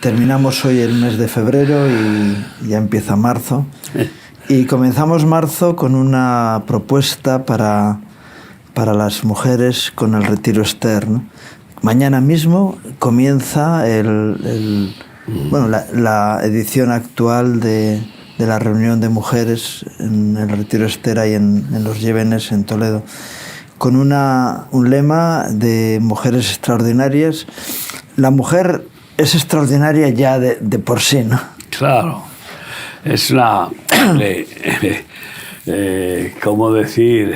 Terminamos hoy el mes de febrero y ya empieza marzo. Y comenzamos marzo con una propuesta para las mujeres con el Retiro Ester, ¿no? Mañana mismo comienza la edición actual de la reunión de mujeres en el Retiro Ester y en Los Llévenes, en Toledo, con un lema de mujeres extraordinarias. La mujer es extraordinaria ya de por sí, ¿no? Claro, es una... ¿cómo decir?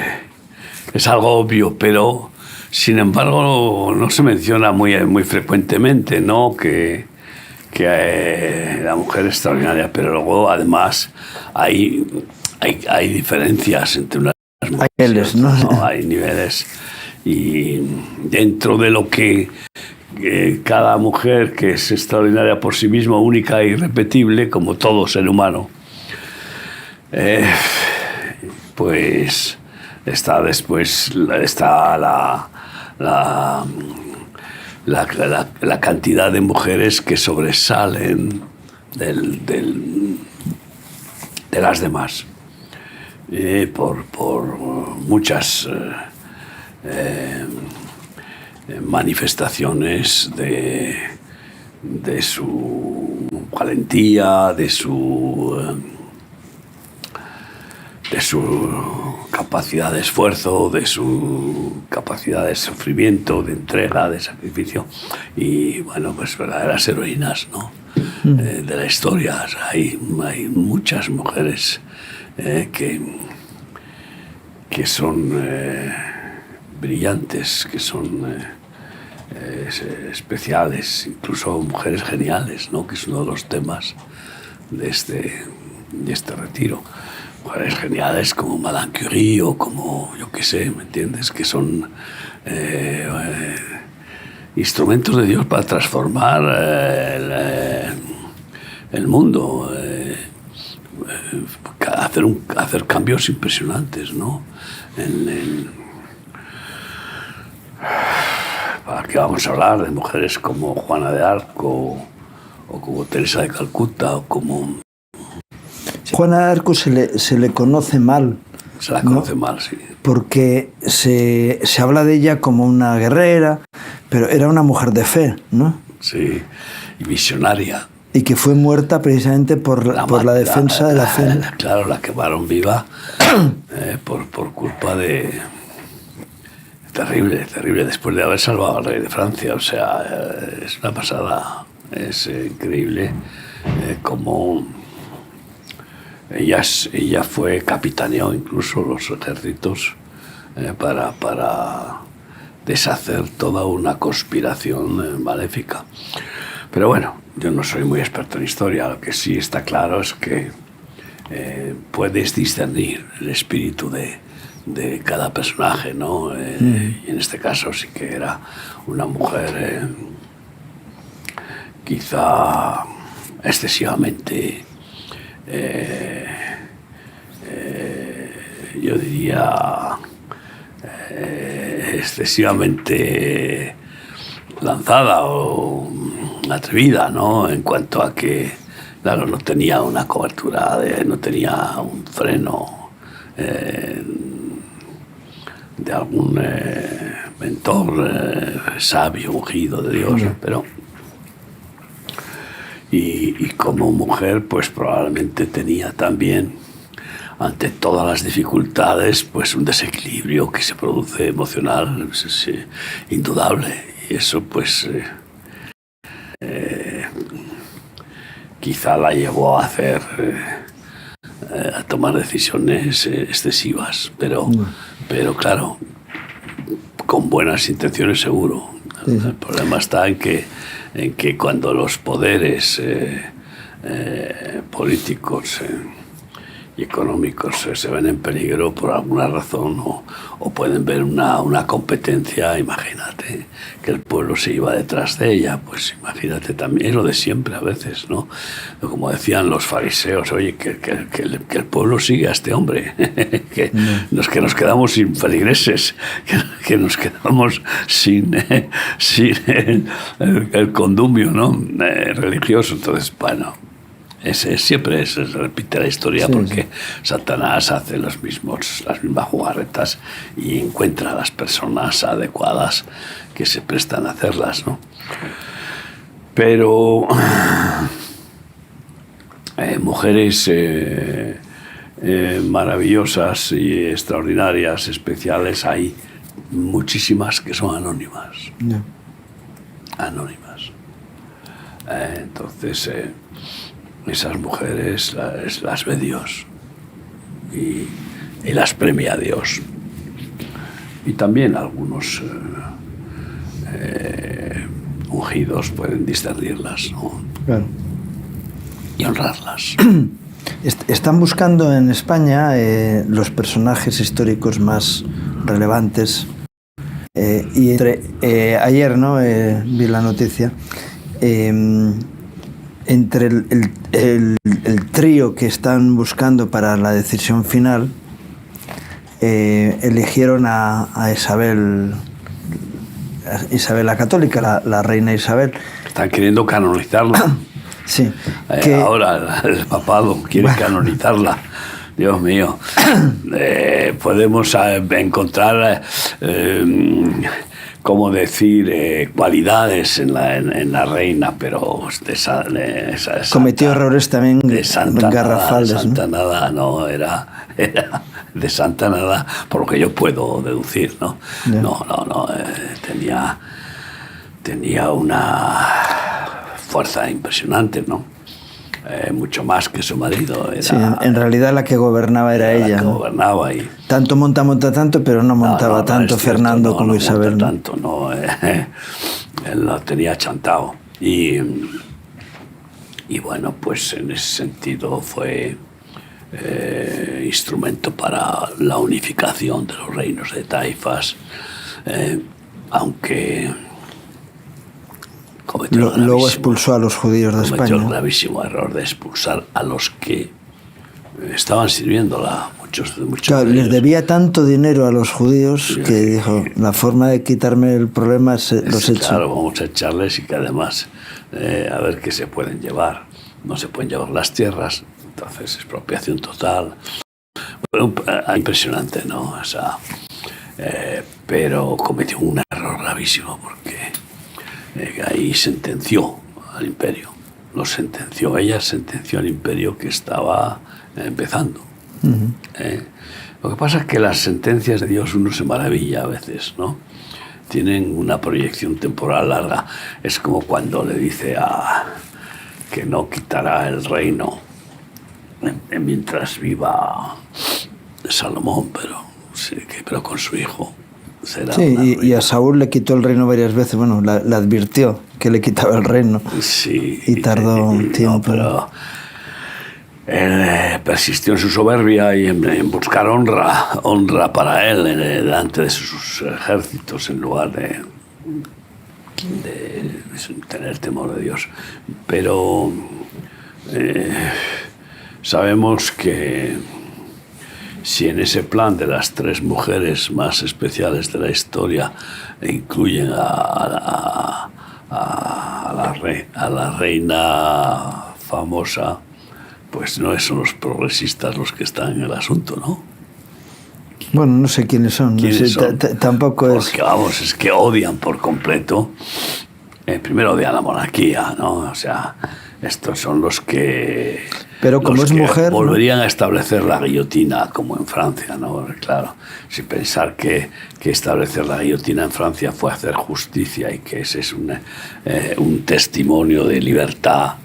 Es algo obvio, pero sin embargo no se menciona muy frecuentemente, ¿no? Que la mujer es extraordinaria, pero luego además hay diferencias entre unas mujeres. Hay niveles, ¿no? Hay niveles, y dentro de lo que cada mujer, que es extraordinaria por sí misma, única e irrepetible, como todo ser humano, pues está después la cantidad de mujeres que sobresalen de las demás, por muchas manifestaciones de su valentía, de su capacidad de esfuerzo, de su capacidad de sufrimiento, de entrega, de sacrificio, y bueno, pues verdaderas heroínas, ¿no? De la historia. Hay muchas mujeres que son brillantes, que son especiales, incluso mujeres geniales, ¿no? Que es uno de los temas de este retiro. Mujeres geniales como Madame Curie o como, yo qué sé, ¿me entiendes? Que son instrumentos de Dios para transformar el mundo, hacer cambios impresionantes, ¿no? ¿Para qué vamos a hablar de mujeres como Juana de Arco o como Teresa de Calcuta o como... Juana de Arco se le conoce mal. Se la conoce, ¿no? Mal, sí. Porque se habla de ella como una guerrera, pero era una mujer de fe, ¿no? Sí, y visionaria. Y que fue muerta precisamente por la defensa de la fe. Claro, la quemaron viva por culpa de... Terrible, después de haber salvado al rey de Francia. O sea, es una pasada, es increíble como ella capitaneó incluso los ejércitos para deshacer toda una conspiración maléfica. Pero bueno, yo no soy muy experto en historia. Lo que sí está claro es que puedes discernir el espíritu de cada personaje, ¿no? Y en este caso sí que era una mujer quizá excesivamente, yo diría, excesivamente lanzada o atrevida, ¿no? En cuanto a que, claro, no tenía una cobertura, no tenía un freno de algún mentor sabio, ungido de Dios, pero y como mujer, pues probablemente tenía también, ante todas las dificultades, pues un desequilibrio que se produce emocional, es indudable, y eso pues quizá la llevó a tomar decisiones excesivas, pero claro, con buenas intenciones seguro. Sí. El problema está en que políticos y económicos se ven en peligro por alguna razón, o pueden ver una competencia, imagínate, que el pueblo se iba detrás de ella, pues imagínate también, es lo de siempre a veces, ¿no? Como decían los fariseos, oye, que el pueblo sigue a este hombre, que nos quedamos sin feligreses, que nos quedamos sin el condumio, ¿no? Religioso. Entonces, bueno, siempre se repite la historia, porque Satanás hace las mismas jugarretas y encuentra a las personas adecuadas que se prestan a hacerlas, ¿no? Pero mujeres maravillosas y extraordinarias, especiales, hay muchísimas que son anónimas. Yeah. Anónimas. Entonces, esas mujeres las ve Dios y las premia Dios. Y también algunos ungidos pueden discernirlas, ¿no? Claro. Y honrarlas. Están buscando en España los personajes históricos más relevantes. Y ayer, ¿no? Vi la noticia. Entre el trío que están buscando para la decisión final, eligieron a Isabel la Católica, la reina Isabel. Están queriendo canonizarla. Sí. Ahora el papado quiere canonizarla. Dios mío. Podemos encontrar, ¿cómo decir?, cualidades en la reina, pero cometió errores también garrafales. De santa nada, no, era de santa nada, por lo que yo puedo deducir, ¿no? Yeah. No, tenía una fuerza impresionante, ¿no? Mucho más que su marido. Sí, en realidad la que gobernaba era ella. La que gobernaba y... Tanto monta tanto, pero no montaba tanto Fernando como Isabel. No tanto, no. Él lo tenía chantado. Y bueno, pues en ese sentido fue instrumento para la unificación de los reinos de taifas, aunque... Luego expulsó a los judíos de España. Cometió el gravísimo error de expulsar a los que estaban sirviéndola. Claro, les debía tanto dinero a los judíos que dijo, la forma de quitarme el problema es los echo. Claro, vamos a echarles, y que además a ver qué se pueden llevar. No se pueden llevar las tierras, entonces expropiación total. Bueno, impresionante, ¿no? O sea, pero cometió un error gravísimo, porque ahí sentenció al imperio. Ella sentenció al imperio que estaba empezando. Uh-huh. Lo que pasa es que las sentencias de Dios uno se maravilla a veces, ¿no? Tienen una proyección temporal larga. Es como cuando le dice que no quitará el reino mientras viva Salomón, pero con su hijo. Sí, y a Saúl le quitó el reino varias veces. Bueno, le advirtió que le quitaba el reino. Sí. Y tardó un tiempo. No, pero él persistió en su soberbia y en buscar honra para él delante de sus ejércitos, en lugar de tener temor de Dios. Pero sabemos que si en ese plan de las 3 mujeres más especiales de la historia incluyen a la reina famosa, pues no son los progresistas los que están en el asunto, ¿no? Bueno, no sé quiénes son. ¿Quiénes son? Tampoco es... Porque, vamos, es que odian por completo. Primero odian la monarquía, ¿no? O sea, estos son los que... Pero como es mujer... Volverían a establecer la guillotina, como en Francia, ¿no? Claro, sin pensar que establecer la guillotina en Francia fue hacer justicia, y que ese es un testimonio de libertad,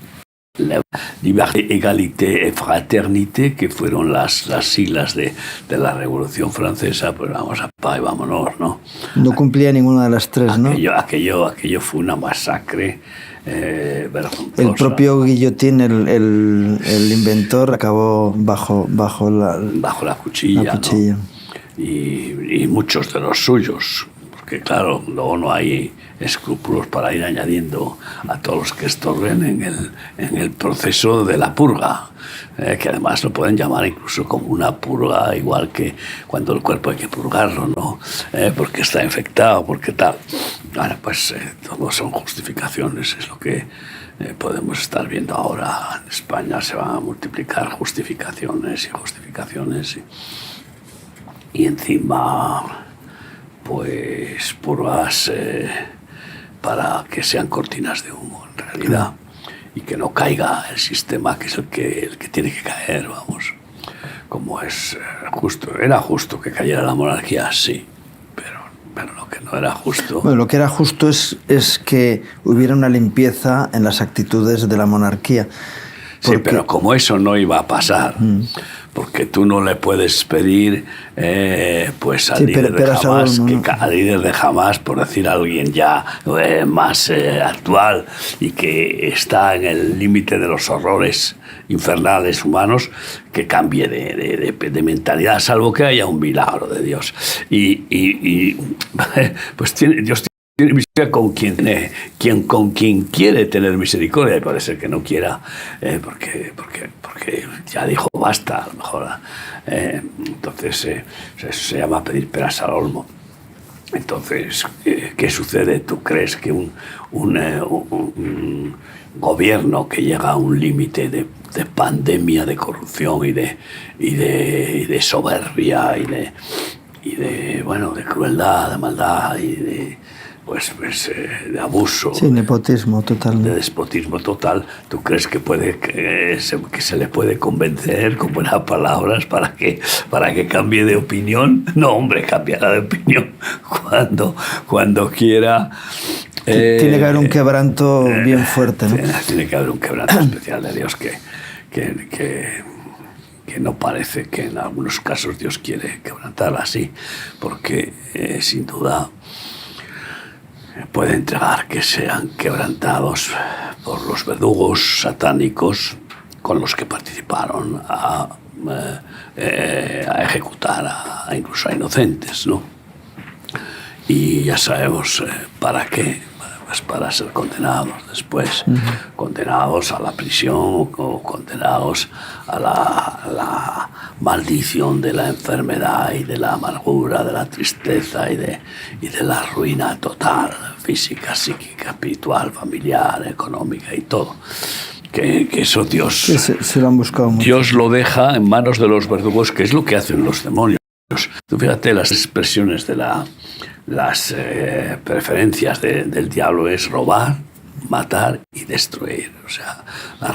égalité et fraternité, que fueron las siglas de la Revolución Francesa. Pues vamos a paz y vámonos, ¿no? No cumplía ninguna de las 3, ¿no? Aquello fue una masacre vergonzosa. El propio Guillotín, el inventor, acabó bajo la cuchilla, cuchilla. ¿no? Y muchos de los suyos, porque claro, luego no hay escrúpulos para ir añadiendo a todos los que estorben en el proceso de la purga, que además lo pueden llamar incluso como una purga, igual que cuando el cuerpo hay que purgarlo, ¿no? Porque está infectado, porque tal. Bueno, pues todos son justificaciones, es lo que podemos estar viendo ahora. En España se van a multiplicar justificaciones y justificaciones y encima pues purgas para que sean cortinas de humo en realidad, y que no caiga el sistema, que es el que tiene que caer, vamos, como es justo. Era justo que cayera la monarquía, sí, pero lo que no era justo... Bueno, lo que era justo es que hubiera una limpieza en las actitudes de la monarquía. Sí, pero como eso no iba a pasar, porque tú no le puedes pedir pues al líder de Hamas, al líder de Hamas, por decir a alguien ya más actual y que está en el límite de los horrores infernales humanos, que cambie de mentalidad, salvo que haya un milagro de Dios. Y pues Dios tiene misericordia con quien quiere tener misericordia, y puede ser que no quiera, porque ya dijo basta, a lo mejor. Entonces eso se llama pedir peras al olmo. Entonces, ¿qué sucede? ¿Tú crees que un gobierno que llega a un límite de pandemia, de corrupción y de soberbia y de crueldad, de maldad y de de abuso, sí, nepotismo total, de despotismo total, ¿tú crees que se le puede convencer con buenas palabras para que cambie de opinión? No, hombre, cambiará de opinión cuando quiera. Tiene que haber un quebranto bien fuerte, ¿no? Tiene que haber un quebranto especial de Dios que no parece que en algunos casos Dios quiere quebrantar así, porque sin duda puede entregar que sean quebrantados por los verdugos satánicos con los que participaron a ejecutar incluso a inocentes, ¿no? Y ya sabemos para qué, pues para ser condenados después, condenados a la prisión o condenados a la maldición de la enfermedad y de la amargura, de la tristeza y de la ruina total, física, psíquica, espiritual, familiar, económica y todo. Que eso Dios se lo han buscado mucho. Dios lo deja en manos de los verdugos, que es lo que hacen los demonios. Tú fíjate, las expresiones de las preferencias del diablo es robar, matar y destruir. O sea, la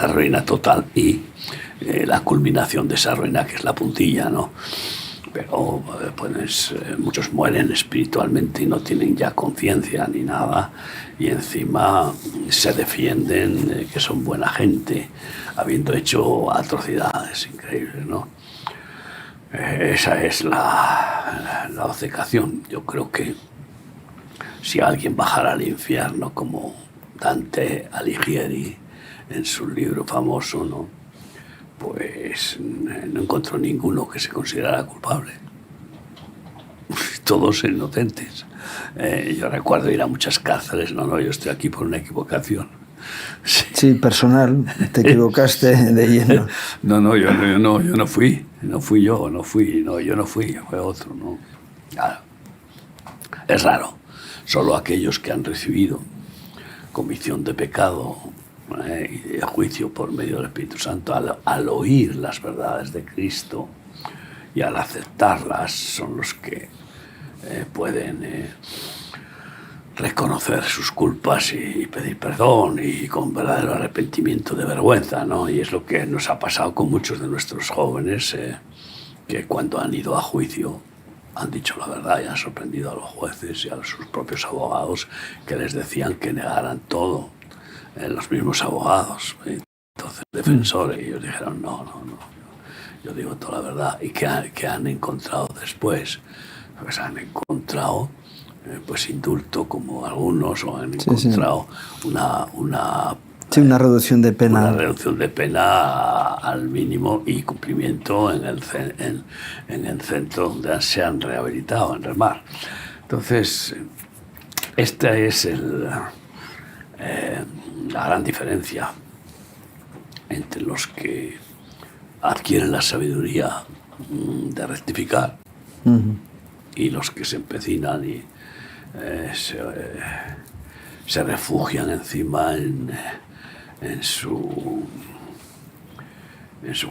ruina total y la culminación de esa ruina, que es la puntilla, ¿no? Pero pues, muchos mueren espiritualmente y no tienen ya conciencia ni nada, y encima se defienden que son buena gente, habiendo hecho atrocidades increíbles, ¿no? Esa es la obcecación. Yo creo que si alguien bajara al infierno como Dante Alighieri en su libro famoso, ¿no? Pues no encontró ninguno que se considerara culpable. Todos inocentes. Yo recuerdo ir a muchas cárceles. No, yo estoy aquí por una equivocación. Sí, personal, te equivocaste de lleno. Yo no fui, yo no fui, fue otro, ¿no? Claro. Es raro, solo aquellos que han recibido convicción de pecado y de juicio por medio del Espíritu Santo, al oír las verdades de Cristo y al aceptarlas, son los que pueden reconocer sus culpas y pedir perdón, y con verdadero arrepentimiento de vergüenza, ¿no? Y es lo que nos ha pasado con muchos de nuestros jóvenes, que cuando han ido a juicio han dicho la verdad y han sorprendido a los jueces y a sus propios abogados, que les decían que negaran todo, los mismos abogados, entonces defensores, y ellos dijeron no, yo digo toda la verdad. ¿Y qué han encontrado después? Pues han encontrado pues indulto como algunos, o han encontrado una una reducción de pena. Una reducción de pena al mínimo y cumplimiento en el centro donde se han rehabilitado, en Remar. Entonces, esta es la gran diferencia entre los que adquieren la sabiduría de rectificar y los que se empecinan y se refugian encima en su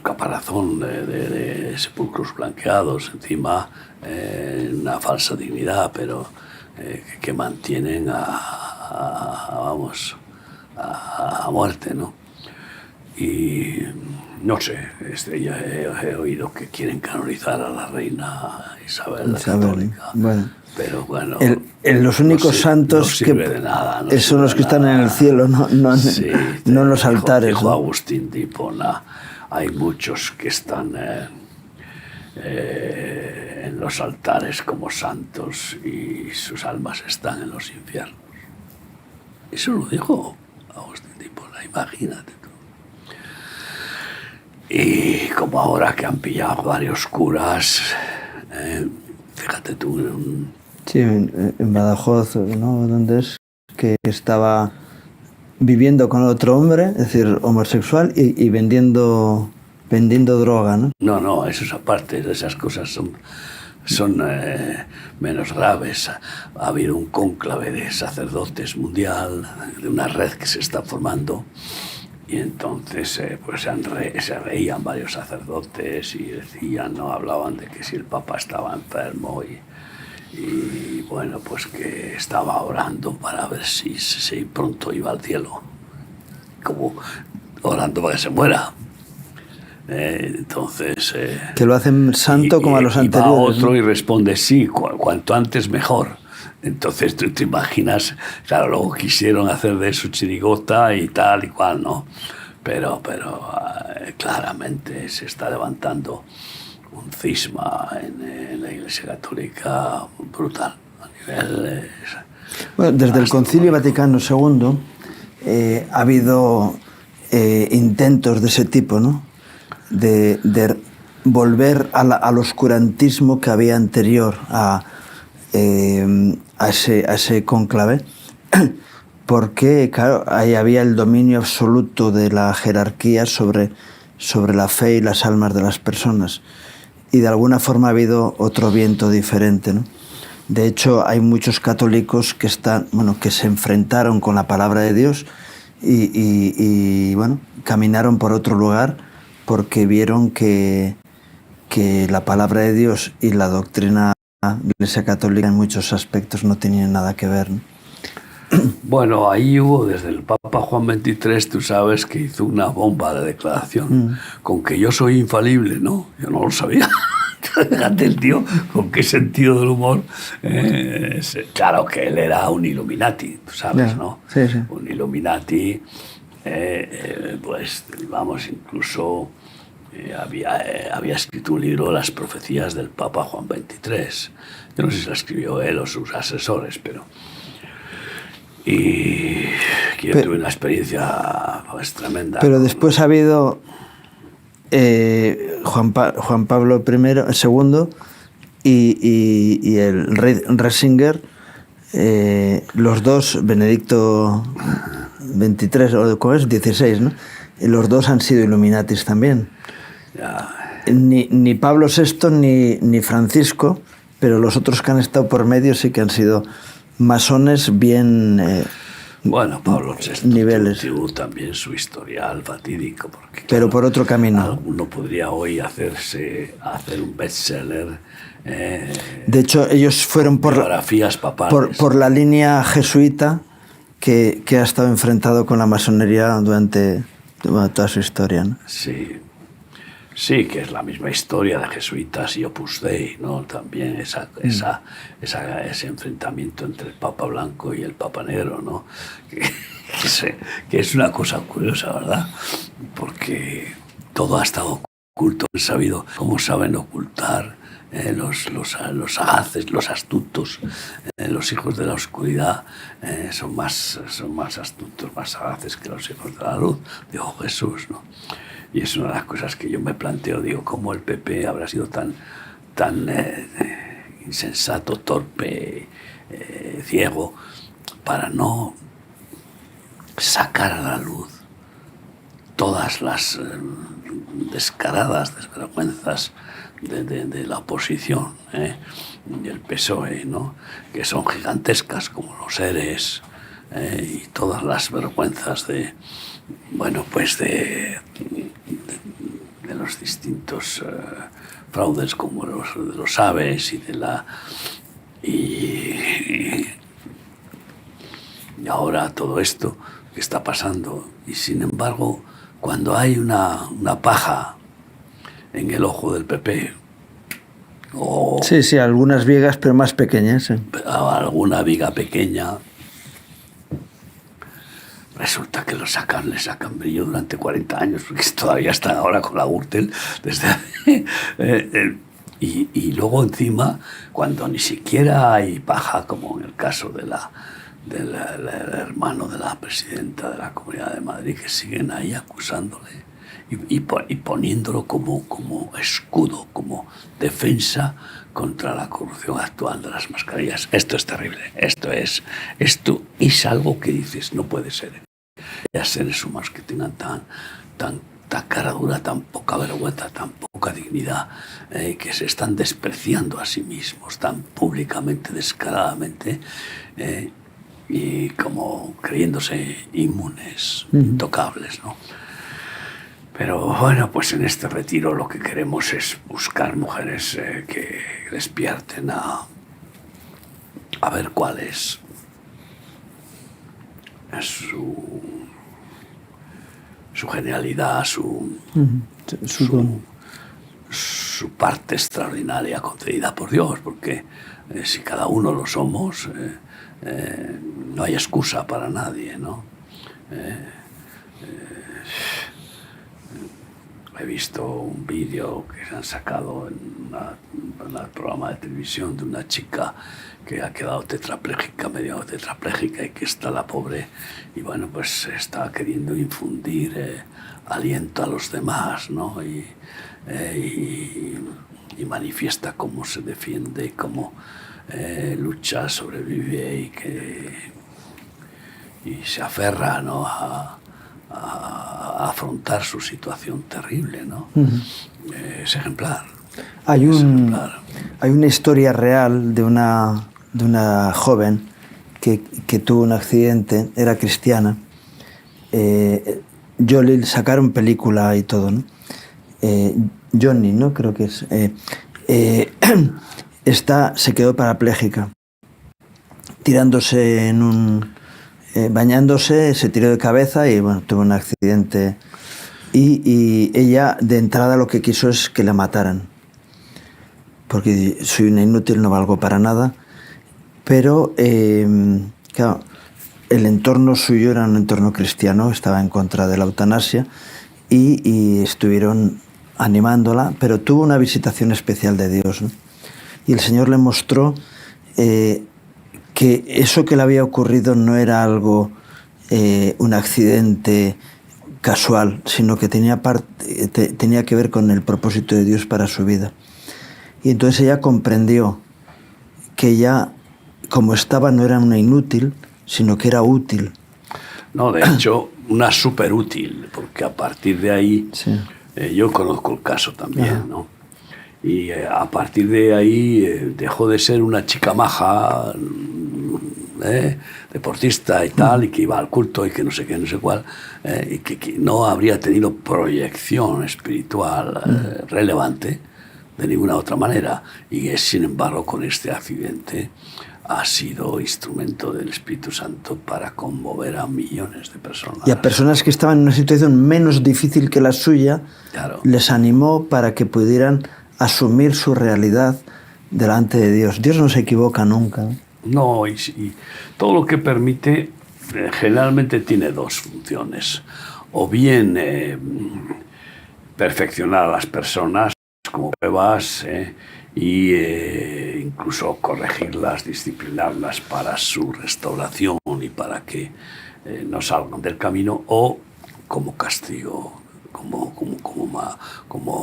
caparazón de sepulcros blanqueados, encima una falsa dignidad, pero que mantienen a muerte, ¿no? Y no sé, ya he oído que quieren canonizar a la reina Isabel la Católica. Bueno. Pero bueno, los únicos santos no sirve de nada, son los que están en el cielo, no en los altares. Dijo Agustín de Hipona, hay muchos que están en los altares como santos y sus almas están en los infiernos. Eso lo dijo Agustín de Hipona, imagínate tú. Y como ahora que han pillado varios curas, fíjate tú, sí, en Badajoz, ¿no? Donde es que estaba viviendo con otro hombre, es decir, homosexual, y vendiendo droga, ¿no? No, eso es aparte, esas cosas son menos graves. Ha habido un cónclave de sacerdotes mundial, de una red que se está formando, y entonces pues se reían varios sacerdotes y decían, no, hablaban de que si el Papa estaba enfermo y bueno, pues que estaba orando para ver si pronto iba al cielo, como orando para que se muera. Entonces que lo hacen santo como a los anteriores. Y va otro, ¿no? Y responde sí, cuanto antes mejor. Entonces tú te imaginas, claro, luego quisieron hacer de eso chirigota y tal y cual, ¿no? Pero claramente se está levantando un cisma en la Iglesia Católica brutal a nivel bueno, desde el Concilio Vaticano II ha habido intentos de ese tipo, ¿no? De volver al oscurantismo que había anterior a ese cónclave, porque claro, ahí había el dominio absoluto de la jerarquía sobre la fe y las almas de las personas, y de alguna forma ha habido otro viento diferente, ¿no? De hecho, hay muchos católicos que se enfrentaron con la palabra de Dios y bueno, caminaron por otro lugar porque vieron que la palabra de Dios y la doctrina de la Iglesia Católica en muchos aspectos no tenían nada que ver, ¿no? Bueno, ahí hubo desde el Papa Juan XXIII, tú sabes, que hizo una bomba de declaración con que yo soy infalible, ¿no? Yo no lo sabía. Fíjate el tío con qué sentido del humor. Claro que él era un Illuminati, tú sabes, ¿no? Sí. Un Illuminati, pues vamos, incluso había escrito un libro, Las profecías del Papa Juan XXIII. Yo no sé si lo escribió él o sus asesores, pero... Y yo tuve una experiencia pues, tremenda. Pero después ha habido Juan Pablo II y el rey Ratzinger, los dos, Benedicto XXIII, o ¿cómo es? 16, ¿no? Los dos han sido Illuminatis también. Ya. Ni Pablo VI ni Francisco, pero los otros que han estado por medio sí que han sido masones bien bueno, Pablo VI niveles. tuvo también su historial fatídico, porque pero claro, por otro camino. Alguno podría hoy hacer un bestseller. De hecho, ellos fueron biografías papales. por la línea jesuita que ha estado enfrentado con la masonería durante toda su historia, ¿no? Sí, que es la misma historia de jesuitas y Opus Dei, ¿no? También ese enfrentamiento entre el Papa Blanco y el Papa Negro, ¿no? Que es una cosa curiosa, ¿verdad? Porque todo ha estado oculto, han sabido cómo saben ocultar los sagaces, los astutos, los hijos de la oscuridad son más astutos, más sagaces que los hijos de la luz, dijo Jesús, ¿no? Y es una de las cosas que yo me planteo, digo, cómo el PP habrá sido tan insensato, torpe, ciego, para no sacar a la luz todas las descaradas desvergüenzas de la oposición, y el PSOE, ¿no? Que son gigantescas, como los ERES, y todas las vergüenzas de los distintos fraudes, como de los aves y ahora todo esto que está pasando. Y sin embargo, cuando hay una paja en el ojo del PP, o sí, algunas vigas, pero más pequeñas, ¿eh? Alguna viga pequeña, resulta que le sacan brillo durante 40 años, porque todavía están ahora con la Gürtel y luego encima, cuando ni siquiera hay paja, como en el caso del hermano de la presidenta de la Comunidad de Madrid, que siguen ahí acusándole y poniéndolo como escudo, como defensa contra la corrupción actual de las mascarillas. Esto es terrible. Esto es algo que dices, no puede ser. Hay seres humanos que tengan tan cara dura, tan poca vergüenza, tan poca dignidad, que se están despreciando a sí mismos tan públicamente, descaradamente, y como creyéndose inmunes, intocables, ¿no? Pero bueno, pues en este retiro lo que queremos es buscar mujeres que despierten a ver cuál es su genialidad, su parte extraordinaria concedida por Dios, porque si cada uno lo somos, no hay excusa para nadie, ¿no? He visto un vídeo que se han sacado en un programa de televisión de una chica que ha quedado tetrapléjica, medio tetrapléjica, y que está la pobre, y bueno, pues está queriendo infundir aliento a los demás, ¿no? Y manifiesta cómo se defiende, cómo lucha, sobrevive y se aferra, ¿no? a afrontar su situación terrible, ¿no? Es ejemplar. Hay una historia real de una joven que tuvo un accidente, era cristiana. Sacaron película y todo, ¿no? Johnny, ¿no? Creo que es. Se quedó parapléjica, tirándose bañándose, se tiró de cabeza y bueno, tuvo un accidente. Y ella de entrada lo que quiso es que la mataran, porque soy una inútil, no valgo para nada. Pero claro, el entorno suyo era un entorno cristiano, estaba en contra de la eutanasia y estuvieron animándola, pero tuvo una visitación especial de Dios, ¿no? Y el Señor le mostró que eso que le había ocurrido no era algo, un accidente casual, sino que tenía que ver con el propósito de Dios para su vida. Y entonces ella comprendió que ella, como estaba, no era una inútil, sino que era útil. No, de hecho, una súper útil, porque a partir de ahí, sí. Yo conozco el caso también, ¿no? Y a partir de ahí dejó de ser una chica maja, deportista y tal, y que iba al culto y que no sé qué, no sé cuál, y que no habría tenido proyección espiritual relevante de ninguna otra manera. Y es, sin embargo, con este accidente ha sido instrumento del Espíritu Santo para conmover a millones de personas. Y a personas que estaban en una situación menos difícil que la suya, claro, les animó para que pudieran asumir su realidad delante de Dios. Dios no se equivoca nunca. No, y todo lo que permite generalmente tiene dos funciones. O bien perfeccionar a las personas como pruebas, y incluso corregirlas, disciplinarlas para su restauración y para que no salgan del camino, o como castigo, como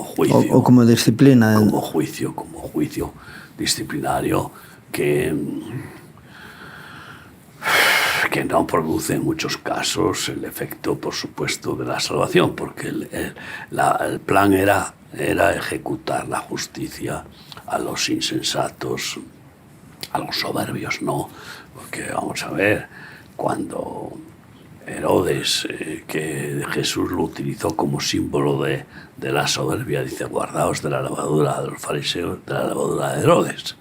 juicio. O como disciplina. Como juicio disciplinario que no produce en muchos casos el efecto, por supuesto, de la salvación, porque el plan era ejecutar la justicia a los insensatos, a los soberbios, ¿no? Porque vamos a ver, cuando Herodes, que Jesús lo utilizó como símbolo de la soberbia, dice: guardaos de la levadura de los fariseos, de la levadura de Herodes.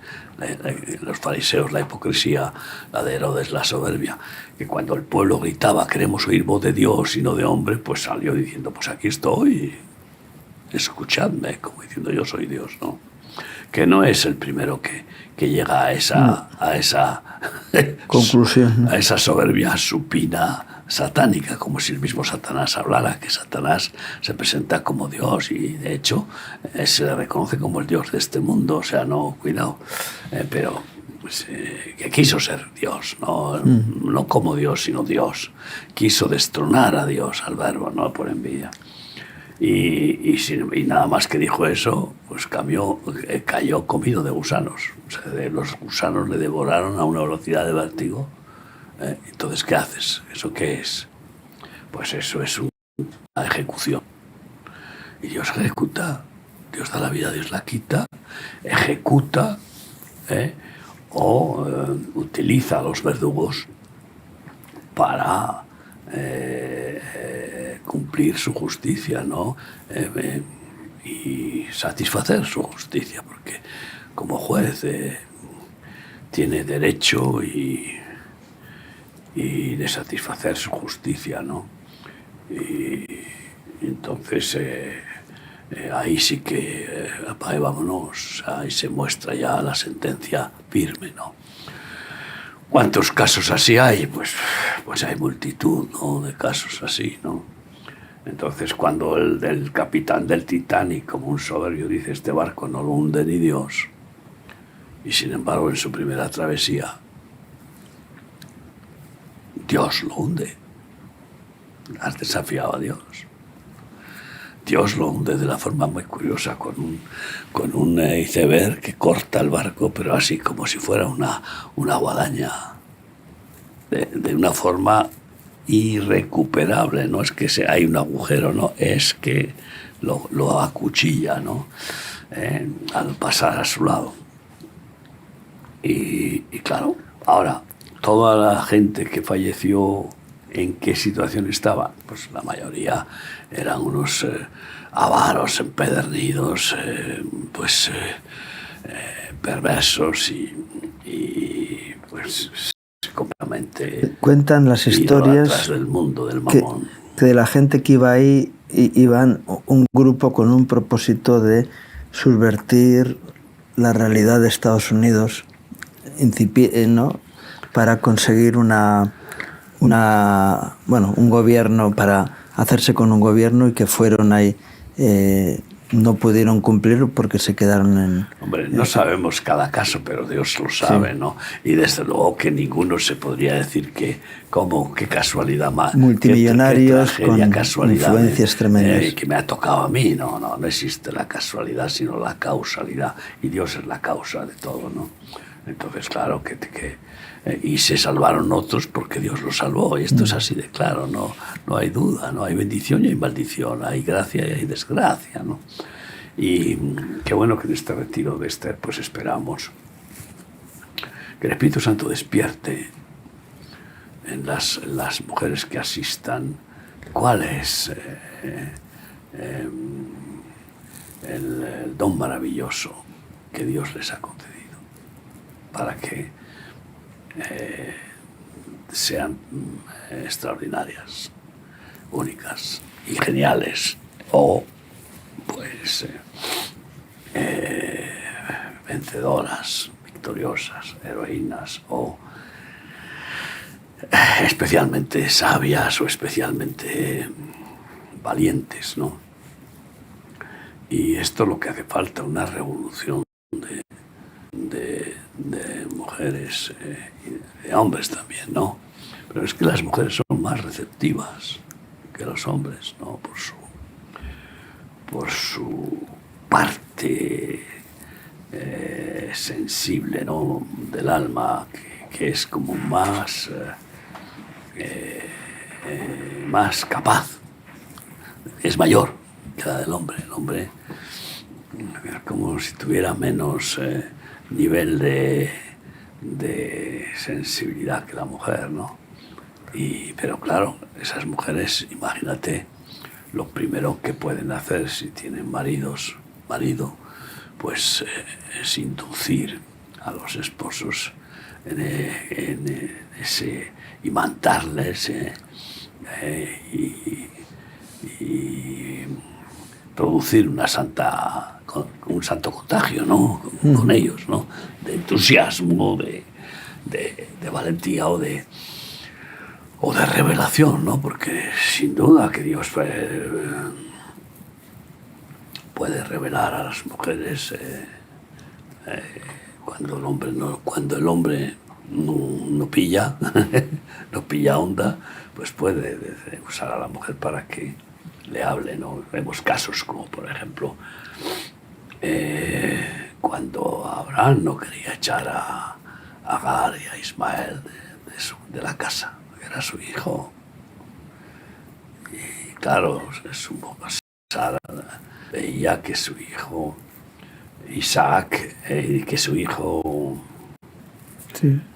Los fariseos, la hipocresía, la de Herodes, la soberbia, que cuando el pueblo gritaba: queremos oír voz de Dios y no de hombre, pues salió diciendo: pues aquí estoy, escuchadme, como diciendo: yo soy Dios, ¿no? Que no es el primero que llega a esa conclusión, a esa soberbia supina satánica, como si el mismo Satanás hablara, que Satanás se presenta como Dios y de hecho se le reconoce como el Dios de este mundo. O sea, no, cuidado, pero pues, que quiso ser Dios, no como Dios, sino Dios. Quiso destronar a Dios, al Verbo, no por envidia. Y nada más que dijo eso, pues cayó comido de gusanos. O sea, los gusanos le devoraron a una velocidad de vértigo. Entonces, ¿qué haces? ¿Eso qué es? Pues eso es una ejecución. Y Dios ejecuta. Dios da la vida, Dios la quita. Ejecuta o utiliza a los verdugos para cumplir su justicia, ¿no? Y satisfacer su justicia, porque como juez tiene derecho y de satisfacer su justicia, ¿no? Y entonces ahí sí que vámonos, ahí se muestra ya la sentencia firme, ¿no? ¿Cuántos casos así hay? Pues hay multitud, ¿no?, de casos así, ¿no? Entonces, cuando el capitán del Titanic, como un soberbio, dice: este barco no lo hunde ni Dios, y sin embargo en su primera travesía Dios lo hunde. Has desafiado a Dios. Dios lo hunde de la forma muy curiosa, con un iceberg que corta el barco, pero así como si fuera una guadaña, de una forma irrecuperable. No es que hay un agujero, no, es que lo acuchilla, ¿no? Al pasar a su lado. Y claro, ahora, toda la gente que falleció, ¿en qué situación estaba? Pues la mayoría eran unos avaros, empedernidos, perversos y pues completamente cuentan las historias del mundo del mamón. Que de la gente que iba ahí, iban un grupo con un propósito de subvertir la realidad de Estados Unidos, ¿no?, para conseguir un gobierno, para hacerse con un gobierno, y que fueron ahí, no pudieron cumplir porque se quedaron en... Hombre, no sabemos cada caso, pero Dios lo sabe, sí, ¿no? Y desde luego que ninguno se podría decir qué casualidad más. Multimillonarios qué con casualidad, influencias tremendas. Que me ha tocado a mí. No existe la casualidad, sino la causalidad. Y Dios es la causa de todo, ¿no? Entonces, claro, y se salvaron otros porque Dios los salvó, y esto es así de claro, no hay duda, no hay bendición y hay maldición, hay gracia y hay desgracia, ¿no? Y qué bueno que en este retiro de Esther, pues esperamos que el Espíritu Santo despierte en las mujeres que asistan cuál es el don maravilloso que Dios les ha concedido, para que sean extraordinarias, únicas y geniales, o pues vencedoras, victoriosas, heroínas, o especialmente sabias o especialmente valientes, ¿no? Y esto es lo que hace falta, una revolución mujeres y de hombres también, ¿no? Pero es que las mujeres son más receptivas que los hombres, ¿no? Por su parte sensible, ¿no? Del alma, que es como más capaz, es mayor que la del hombre. El hombre es como si tuviera menos nivel de sensibilidad que la mujer, ¿no? Pero claro, esas mujeres, imagínate, lo primero que pueden hacer si tienen marido, pues es inducir a los esposos en ese, imantarles y producir un santo contagio, ¿no? Con ellos, ¿no? De entusiasmo, de valentía o de revelación, ¿no? Porque sin duda que Dios puede revelar a las mujeres cuando el hombre no pilla no pilla onda, pues puede usar a la mujer para que le hable, ¿no? Vemos casos como, por ejemplo, cuando Abraham no quería echar a Agar y a Ismael de la casa, que era su hijo. Y claro, Sara veía que su hijo Isaac, que su hijo...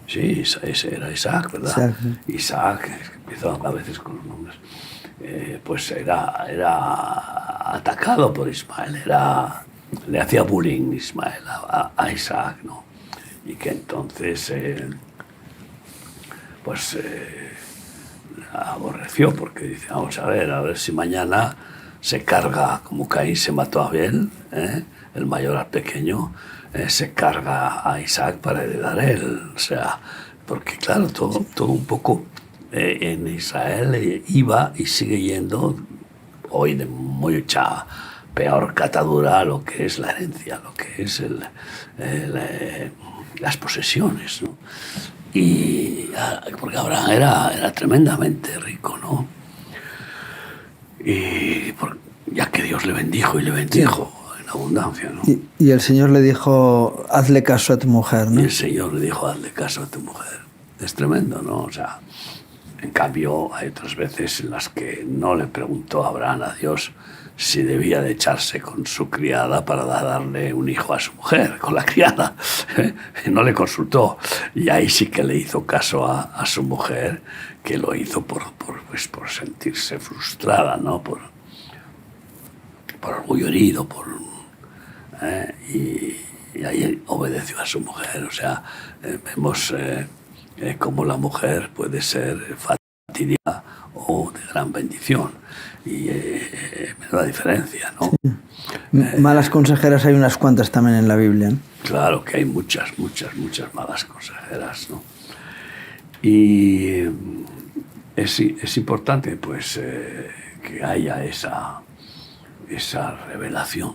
Sí, ese era Isaac, ¿verdad? Isaac, empezó a veces con los nombres, pues era atacado por Ismael, le hacía bullying Ismael a Isaac, ¿no? Y que entonces, aborreció, porque dice, vamos a ver si mañana se carga, como Caín se mató a Abel, el mayor al pequeño, se carga a Isaac para heredar él. O sea, porque claro, todo un poco en Israel iba y sigue yendo hoy de mucha peor catadura a lo que es la herencia, lo que es las posesiones, ¿no? Y porque Abraham era tremendamente rico, ¿no? Y ya que Dios le bendijo en abundancia, ¿no? Y el Señor le dijo, hazle caso a tu mujer, ¿no? Y el Señor le dijo, hazle caso a tu mujer. Es tremendo, ¿no? O sea, en cambio, hay otras veces en las que no le preguntó Abraham a Dios si debía de echarse con su criada para darle un hijo a su mujer, con la criada. No le consultó. Y ahí sí que le hizo caso a su mujer, que lo hizo por sentirse frustrada, ¿no? Por orgullo herido, y ahí obedeció a su mujer. O sea, vemos cómo la mujer puede ser fatídica o de gran bendición. Y menuda diferencia, ¿no? Sí. Malas consejeras hay unas cuantas también en la Biblia, ¿no? Claro que hay muchas malas consejeras, ¿no? Y es importante, pues, que haya esa revelación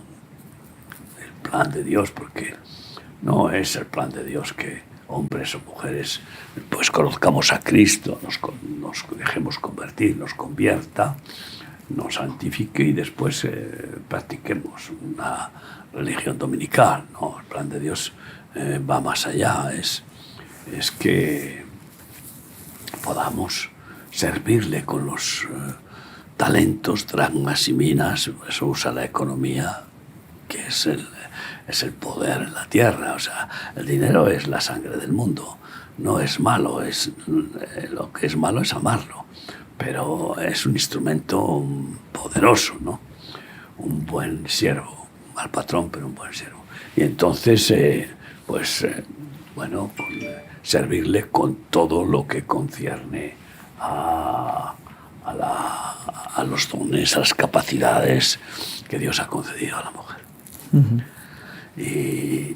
del plan de Dios, porque no es el plan de Dios que hombres o mujeres pues conozcamos a Cristo, nos dejemos convertir, nos convierta, nos santifique y después practiquemos una religión dominical, ¿no? El plan de Dios va más allá, es que podamos servirle con los talentos, dracmas y minas. Eso usa la economía, que es el poder en la tierra. O sea, el dinero es la sangre del mundo. No es malo, lo que es malo es amarlo. Pero es un instrumento poderoso, ¿no? Un buen siervo, mal patrón, pero un buen siervo. Y entonces, servirle con todo lo que concierne a los dones, a las capacidades que Dios ha concedido a la mujer. Uh-huh. Y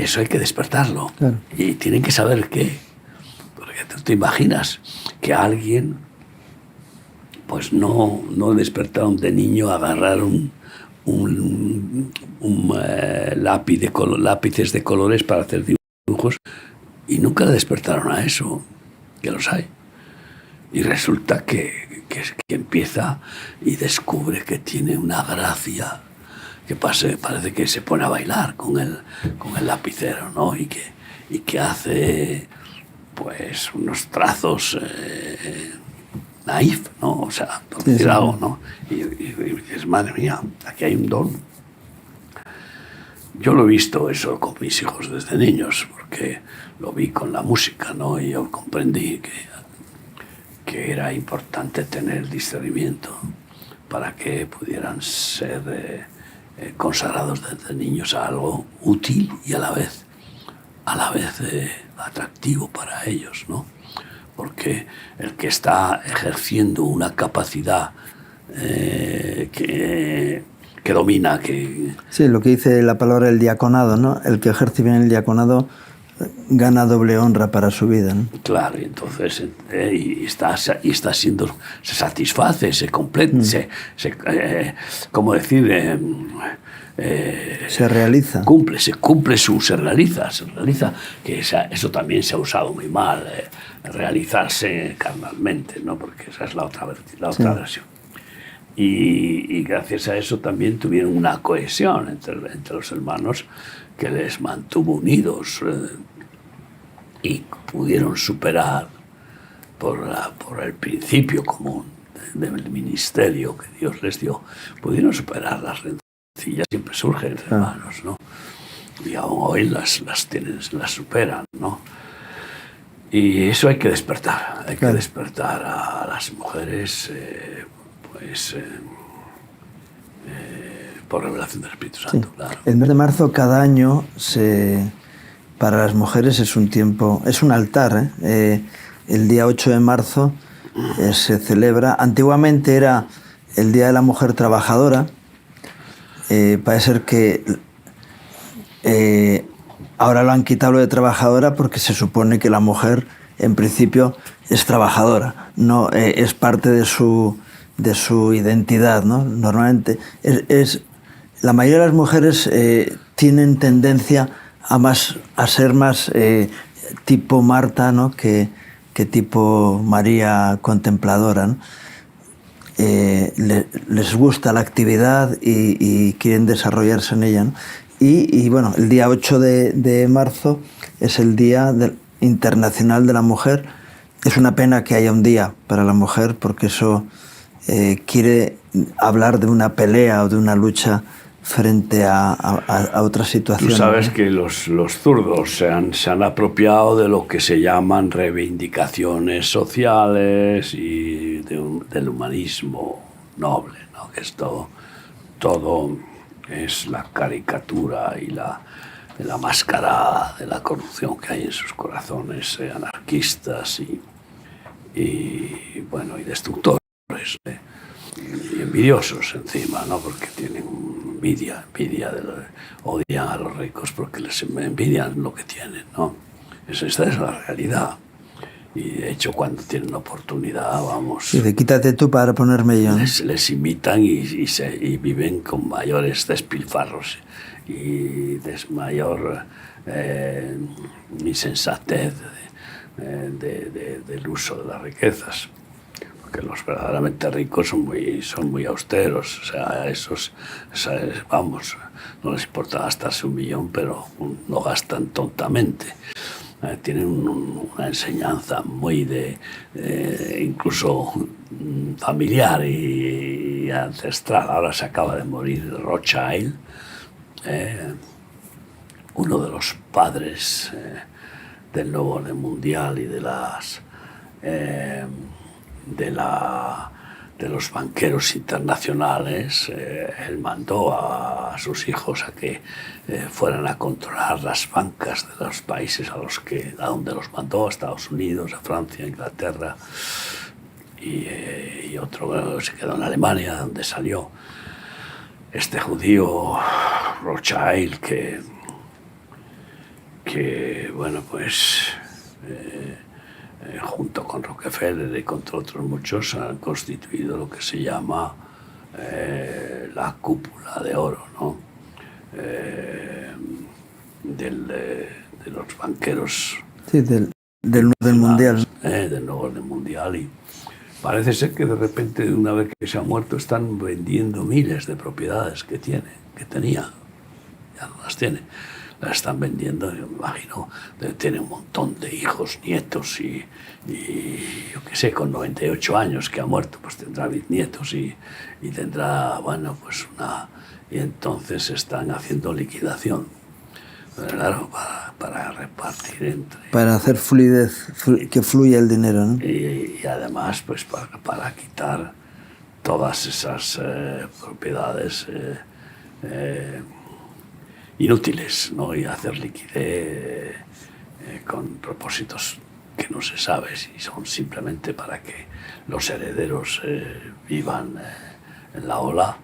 eso hay que despertarlo. Claro. Y tienen que saber qué. Porque tú te imaginas que alguien pues no despertaron de niño a agarrar lápices de colores para hacer dibujos y nunca le despertaron a eso, que los hay. Y resulta que empieza y descubre que tiene una gracia, que parece que se pone a bailar con el lapicero, ¿no? Y que hace pues unos trazos naif, ¿no? O sea, por decir algo, ¿no? Y dices, madre mía, aquí hay un don. Yo lo he visto eso con mis hijos desde niños, porque lo vi con la música, ¿no? Y yo comprendí que era importante tener discernimiento para que pudieran ser consagrados desde niños a algo útil y a la vez atractivo para ellos, ¿no? Porque el que está ejerciendo una capacidad que domina, que... Sí, lo que dice la palabra el diaconado, ¿no? El que ejerce bien el diaconado gana doble honra para su vida, ¿no? Claro, y entonces y está siendo, se satisface, se completa, ¿cómo decir? Se realiza. Se realiza, que eso también se ha usado muy mal, realizarse carnalmente, ¿no? Porque esa es la otra versión. Y gracias a eso también tuvieron una cohesión entre los hermanos que les mantuvo unidos y pudieron superar por el principio común del ministerio que Dios les dio, pudieron superar las rencillas, siempre surgen entre hermanos, ¿no? Y aún hoy las superan, ¿no? Y eso hay que despertar, que despertar a las mujeres, por revelación del Espíritu Santo, claro. El mes de marzo cada año para las mujeres es un tiempo, es un altar, ¿eh? El día 8 de marzo se celebra, antiguamente era el Día de la Mujer Trabajadora, parece ser que ahora lo han quitado lo de trabajadora porque se supone que la mujer en principio es trabajadora, no es parte de su identidad, ¿no? Normalmente la mayoría de las mujeres tienen tendencia a ser más tipo Marta, ¿no? que tipo María contempladora, ¿no? Les gusta la actividad y quieren desarrollarse en ella, ¿no? Y bueno, el día 8 de marzo es el Día Internacional de la Mujer. Es una pena que haya un día para la mujer porque eso quiere hablar de una pelea o de una lucha frente a otra situación. Tú sabes que los zurdos se han apropiado de lo que se llaman reivindicaciones sociales y del humanismo noble, ¿no? Que es todo es la caricatura y la mascarada de la corrupción que hay en sus corazones anarquistas y destructores, y envidiosos encima, ¿no? Porque tienen envidia odian a los ricos porque les envidian lo que tienen, ¿no? Esta es la realidad. Y de hecho cuando tienen oportunidad, vamos... Y de quítate tú para ponerme yo, ¿no? Les imitan y viven con mayores despilfarros y mayor insensatez del uso de las riquezas. Porque los verdaderamente ricos son muy austeros, o sea, no les importa gastarse 1 millón, pero no gastan tontamente. Tienen una enseñanza muy incluso familiar y ancestral. Ahora se acaba de morir Rothschild, uno de los padres del nuevo orden mundial y de los banqueros internacionales. Él mandó a sus hijos a que fueran a controlar las bancas de los países a donde los mandó, a Estados Unidos, a Francia, a Inglaterra, y otro se quedó en Alemania, donde salió este judío Rothschild que bueno, pues junto con Rockefeller y contra otros muchos han constituido lo que se llama la cúpula de oro, ¿no? De los banqueros Sí, del mundial. Del nuevo orden mundial. Y parece ser que de repente, una vez que se ha muerto, están vendiendo miles de propiedades que tenía. Ya no las tiene. Las están vendiendo, yo me imagino, tiene un montón de hijos, nietos y yo qué sé, con 98 años que ha muerto, pues tendrá bisnietos y tendrá, bueno, pues y entonces están haciendo liquidación, claro, para repartir entre... Para hacer fluidez, que fluya el dinero, ¿no? Y además, pues para quitar todas esas propiedades inútiles, ¿no? Y hacer liquidez con propósitos que no se sabe si son simplemente para que los herederos vivan en la ola,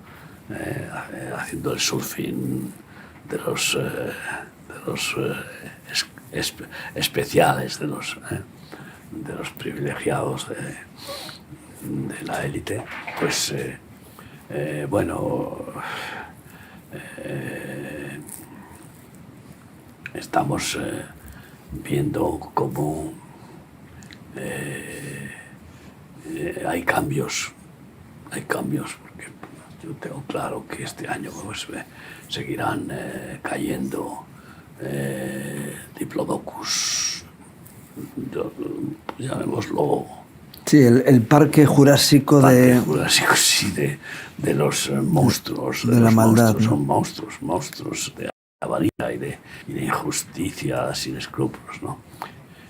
haciendo el surfing de los especiales, de los privilegiados de la élite. Pues bueno, estamos viendo cómo hay cambios, porque yo tengo claro que este año pues, seguirán cayendo diplodocus, llamémoslo. Sí, el parque jurásico Jurásico, sí, de los monstruos, de la maldad, monstruos, ¿no? son monstruos de avaricia y de injusticia sin escrúpulos, ¿no?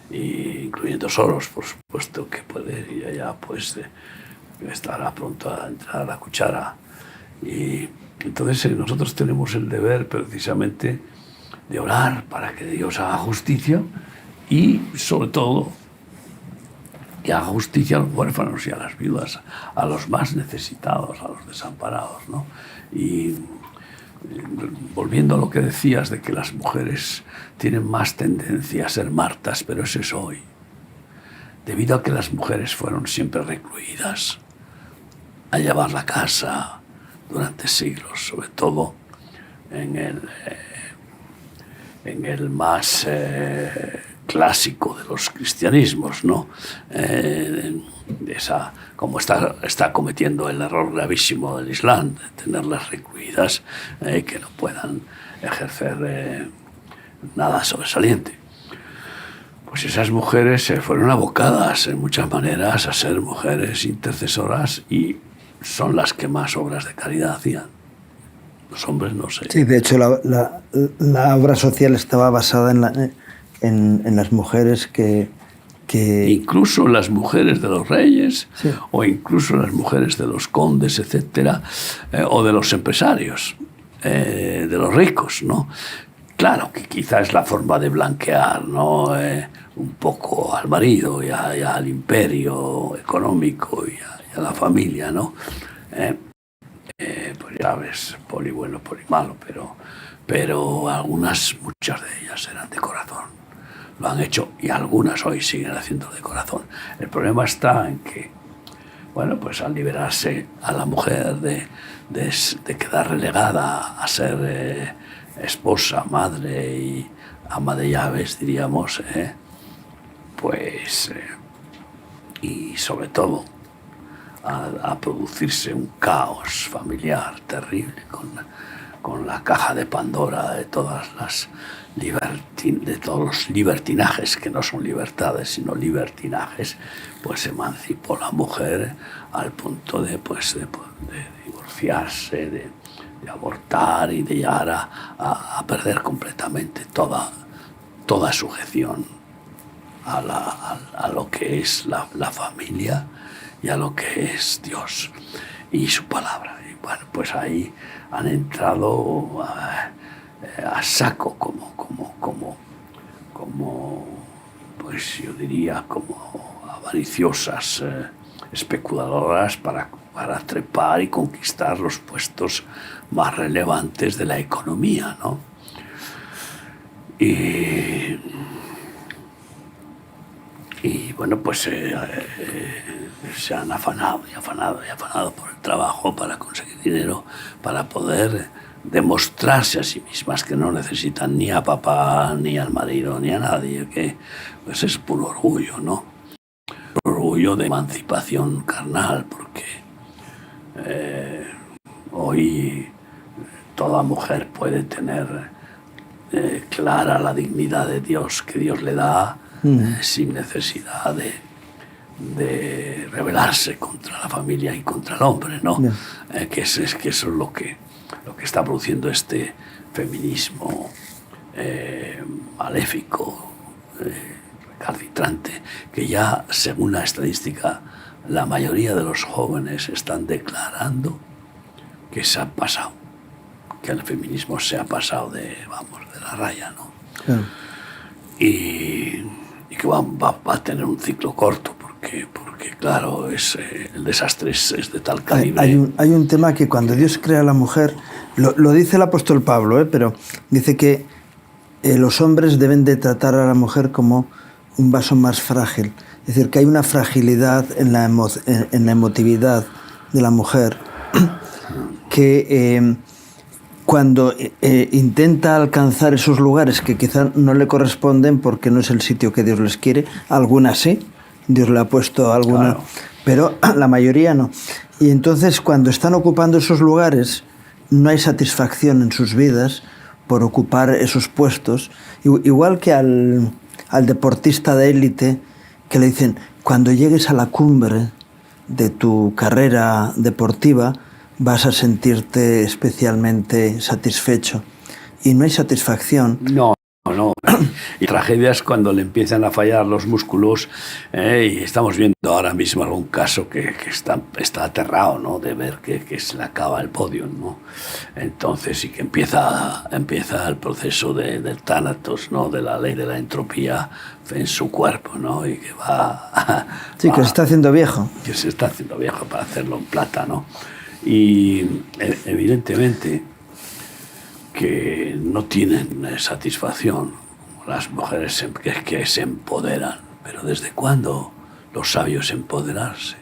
Y incluyendo Soros, por supuesto, que puede ya pues estará pronto a entrar a la cuchara. Y entonces nosotros tenemos el deber precisamente de orar para que Dios haga justicia y sobre todo que haga justicia a los huérfanos y a las viudas, a los más necesitados, a los desamparados, ¿no? Y volviendo a lo que decías de que las mujeres tienen más tendencia a ser martas, pero eso es hoy. Debido a que las mujeres fueron siempre recluidas a llevar la casa durante siglos, sobre todo en el más clásico de los cristianismos, ¿no? Como está cometiendo el error gravísimo del Islam, de tenerlas recluidas, que no puedan ejercer nada sobresaliente. Pues esas mujeres fueron abocadas en muchas maneras a ser mujeres intercesoras y son las que más obras de caridad hacían. Los hombres no sé. Sí, de hecho la obra social estaba basada en las mujeres que... Incluso las mujeres de los reyes, sí, o incluso las mujeres de los condes, etcétera, o de los empresarios, de los ricos, ¿no? Claro que quizá es la forma de blanquear, ¿no? Un poco al marido y al imperio económico y a la familia, ¿no? Pues ya sabes, poli bueno, poli malo, pero muchas de ellas eran de corazón. Lo han hecho y algunas hoy siguen haciendo de corazón. El problema está en que, bueno, pues al liberarse a la mujer de quedar relegada a ser esposa, madre y ama de llaves, diríamos, pues, y sobre todo a producirse un caos familiar terrible con la caja de Pandora de todos los libertinajes que no son libertades sino libertinajes, pues se emancipó la mujer al punto de divorciarse, de abortar y de llegar a perder completamente toda sujeción a lo que es la familia y a lo que es Dios y su palabra. Y bueno, pues ahí han entrado a saco como pues yo diría como avariciosas especuladoras para trepar y conquistar los puestos más relevantes de la economía, ¿no? Y bueno, pues se han afanado por el trabajo para conseguir dinero, para poder demostrarse a sí mismas que no necesitan ni a papá, ni al marido, ni a nadie, que pues es puro orgullo, ¿no? Orgullo de emancipación carnal, porque hoy toda mujer puede tener clara la dignidad de Dios que Dios le da, sin necesidad de rebelarse contra la familia y contra el hombre, ¿no? Que eso es lo que está produciendo este feminismo maléfico, recalcitrante, que ya, según la estadística, la mayoría de los jóvenes están declarando que se ha pasado, que el feminismo se ha pasado de la raya, ¿no? Claro. Y que va a tener un ciclo corto, porque claro, el desastre es de tal calibre. Hay un tema que cuando Dios crea a la mujer, lo dice el apóstol Pablo, pero dice que los hombres deben de tratar a la mujer como un vaso más frágil. Es decir, que hay una fragilidad en la emotividad de la mujer que cuando intenta alcanzar esos lugares que quizá no le corresponden porque no es el sitio que Dios les quiere, algunas sí, Dios le ha puesto alguna, claro, pero la mayoría no. Y entonces cuando están ocupando esos lugares no hay satisfacción en sus vidas por ocupar esos puestos, igual que al deportista de élite que le dicen, cuando llegues a la cumbre de tu carrera deportiva vas a sentirte especialmente satisfecho. Y no hay satisfacción. No. Y tragedias cuando le empiezan a fallar los músculos, y estamos viendo ahora mismo algún caso que está aterrado, ¿no? De ver que se le acaba el podio, ¿no? Entonces, y que empieza el proceso del tánatos, ¿no? De la ley de la entropía en su cuerpo, ¿no? Y que sí, que se está haciendo viejo. Que se está haciendo viejo para hacerlo en plata, ¿no? Y evidentemente que no tienen satisfacción las mujeres que se empoderan. Pero ¿desde cuándo lo sabio es empoderarse?